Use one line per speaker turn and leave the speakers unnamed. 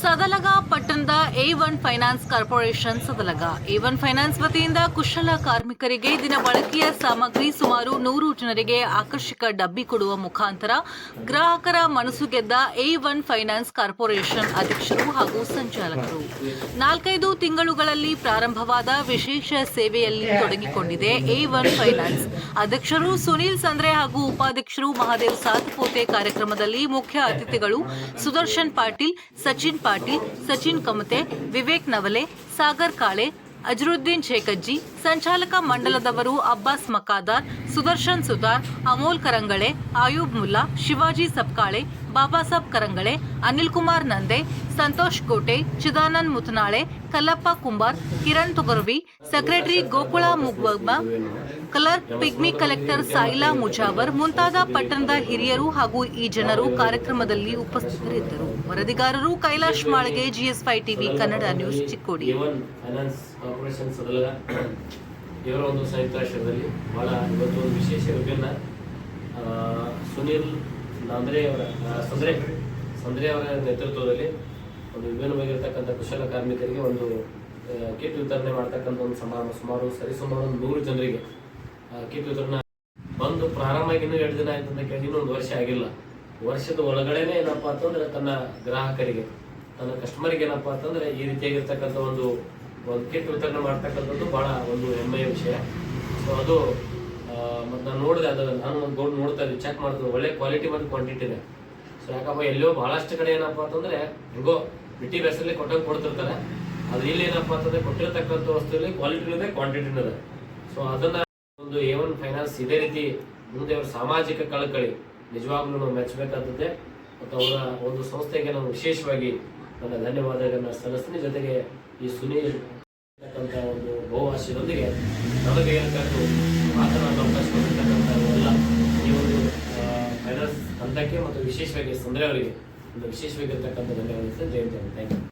ಸದಲಗ ಪಟ್ಟಣದ A1 finance corporation Sadalga A1 finance ವತಿಯಿಂದ ಕುಶಲ ಕಾರ್ಮಿಕರಿಗೆ ದಿನ ಬಳಕೆಯ ಸಾಮಗ್ರಿ ಸುಮಾರು 100 ಜನರಿಗೆ ಆಕರ್ಷಕ ಡಬ್ಬಿ ಕೊಡುವ ಮುಖಾಂತರ ಗ್ರಾಹಕರ ಮನಸ್ಸು ಗೆದ್ದ A1 ಫೈನಾನ್ಸ್ ಕಾರ್ಪೊರೇಷನ್ ಅಧ್ಯಕ್ಷರು ಹಾಗೂ ಸಂಚಾಲಕರು 4-5 ತಿಂಗಳುಗಳಲ್ಲಿ ಪ್ರಾರಂಭವಾದ ವಿಶೇಷ ಸೇವೆಯಲ್ಲಿ ತೊಡಗಿಕೊಂಡಿದೆ A1 ಫೈನಾನ್ಸ್ ಅಧ್ಯಕ್ಷರು ಸುನೀಲ್ ಸಂದ್ರೆ ಹಾಗೂ ಉಪಾಧ್ಯಕ್ಷರು ಮಹಾದೇವ್ ಸಾತಪೋತೆ ಕಾರ್ಯಕ್ರಮದಲ್ಲಿ ಮುಖ್ಯ ಅತಿಥಿಗಳು ಸುದರ್ಶನ್ ಪಾಟೀಲ್, ಸಚಿನ್ ಪಾಟೀಲ್, ಸಚಿನ್ ಕಮತೆ, ವಿವೇಕ್ ನವಲೆ, ಸಾಗರ್ ಕಾಳೆ, ಅಜರುದ್ದೀನ್ ಶೇಖಜ್ಜಿ, ಸಂಚಾಲಕ ಮಂಡಲದವರು ಅಬ್ಬಾಸ್ ಮಕಾದಾರ್, ಸುದರ್ಶನ್ ಸುತಾರ್, ಅಮೋಲ್ ಕರಂಗಳೆ, ಆಯೂಬ್ ಮುಲ್ಲಾ, ಶಿವಾಜಿ ಸಬ್ಕಾಳೆ, ಬಾಬಾಸಾಬ್ ಕರಂಗಳೆ, ಅನಿಲ್ ಕುಮಾರ್ ನಂದೆ, ಸಂತೋಷ್ ಕೋಟೆ, ಚಿದಾನಂದ್ ಮುತನಾಳೆ, ಕಲ್ಲಪ್ಪ ಕುಂಬಾರ್, ಕಿರಣ್ ತುಗರ್ವಿ, ಸೆಕ್ರೆಟರಿ ಗೋಕುಳ ಮುಗ್ಬಗ್ಮ, clerk pigmy collector Saila Mujawar ಮುಂತಾದ ಪಟ್ಟಣದ ಹಿರಿಯರು ಹಾಗೂ ಈ ಜನರು ಕಾರ್ಯಕ್ರಮದಲ್ಲಿ ಉಪಸ್ಥಿತರಿದ್ದರು. ವರದಿಗಾರರು Kailash Malge, GS5 TV Kannada news, Chikkodi.
ಇವರ ಒಂದು ಸಂಯುಕ್ತ ರಾಷ್ಟ್ರದಲ್ಲಿ ಬಹಳ ಇವತ್ತು ಒಂದು ವಿಶೇಷ ವಿಭಿನ್ನ ಸುನೀಲ್ ಸಂದ್ರೆ ಅವರ ನೇತೃತ್ವದಲ್ಲಿ ಒಂದು ವಿಭಿನ್ನವಾಗಿರ್ತಕ್ಕಂಥ ಕುಶಲ ಕಾರ್ಮಿಕರಿಗೆ ಒಂದು ಕಿಟ್ ವಿತರಣೆ ಮಾಡ್ತಕ್ಕಂಥ ಒಂದು ಸಮಾರಂಭ ಸುಮಾರು 100 ಜನರಿಗೆ ಕಿಟ್ ವಿತರಣೆ ಬಂದು ಪ್ರಾರಂಭ ಇನ್ನೂ 2 ದಿನ ಆಯ್ತು ಅಂತ ಕೇಳಿ ಇನ್ನೂ 1 ವರ್ಷ ಆಗಿಲ್ಲ. ವರ್ಷದ ಒಳಗಡೆನೆ ಏನಪ್ಪಾ ಅಂತಂದ್ರೆ ತನ್ನ ಗ್ರಾಹಕರಿಗೆ, ತನ್ನ ಕಸ್ಟಮರ್ಗೆ ಏನಪ್ಪಾ ಅಂತಂದ್ರೆ ಈ ರೀತಿಯಾಗಿರ್ತಕ್ಕಂಥ ಒಂದು ಕಿಟ್ ವಿತರಣೆ ಮಾಡ್ತಕ್ಕಂಥದ್ದು ಬಹಳ ಒಂದು ಹೆಮ್ಮೆಯ ವಿಷಯ. ಸೊ ಅದು ಮತ್ತು ನಾನು ನೋಡಿದೆ, ನಾನು ಒಂದು ಬೋರ್ಡ್ ನೋಡ್ತಾ ಇದ್ದೆ, ಚೆಕ್ ಮಾಡ್ತಿದ್ದೆ, ಒಳ್ಳೆ ಕ್ವಾಲಿಟಿ ಮತ್ತು ಕ್ವಾಂಟಿಟಿ ಇದೆ. ಸೊ ಯಾಕಪ್ಪ ಎಲ್ಲೋ ಬಹಳಷ್ಟು ಕಡೆ ಏನಪ್ಪಾ ಅಂತಂದ್ರೆ ಹೆಂಗೋ ಬಿಟ್ಟಿ ಬೆಸಲ್ಲಿ ಕೊಡ್ತಿರ್ತಾರೆ. ಅದು ಇಲ್ಲಿ ಏನಪ್ಪಾ ಅಂತಂದ್ರೆ ಕೊಟ್ಟಿರ್ತಕ್ಕಂಥ ವಸ್ತುವಿನಲ್ಲಿ ಕ್ವಾಲಿಟಿ ಇದೆ, ಕ್ವಾಂಟಿಟಿನೂ ಇದೆ. ಸೊ ಅದನ್ನ ಒಂದು A1 ಫೈನಾನ್ಸ್ ಇದೇ ರೀತಿ ಮುಂದೆ ಅವರ ಸಾಮಾಜಿಕ ಕಳಕಳಿ ನಿಜವಾಗ್ಲೂ ನಾವು ಮೆಚ್ಚಬೇಕಾದದ್ದೇ. ಮತ್ತು ಅವರ ಒಂದು ಸಂಸ್ಥೆಗೆ ನಾವು ವಿಶೇಷವಾಗಿ ನನ್ನ ಧನ್ಯವಾದಗಳನ್ನ ಸಲ್ಲಿಸ್ತೀನಿ. ಜೊತೆಗೆ ಈ ಸುನೀಲ್ ಅಂತಕ್ಕಂಥ ಒಂದು ಬಹುಭಾಷೆಯೊಂದಿಗೆ ನಮಗೆ ಏನಕ್ಕೂ ಮಾತನಾಡಲು ಅವಕಾಶ ಕೊಟ್ಟಿರ್ತಕ್ಕಂಥ ಎಲ್ಲ ಈ ಒಂದು ಫೈನಾನ್ಸ್ ಹಂತಕ್ಕೆ ಮತ್ತು ವಿಶೇಷವಾಗಿ ಸಂದ್ರೆ ಅವರಿಗೆ ಒಂದು ವಿಶೇಷವಾಗಿರ್ತಕ್ಕಂಥ ಧನ್ಯವಾದ. ಜಯಂತಿ, ಥ್ಯಾಂಕ್ ಯು.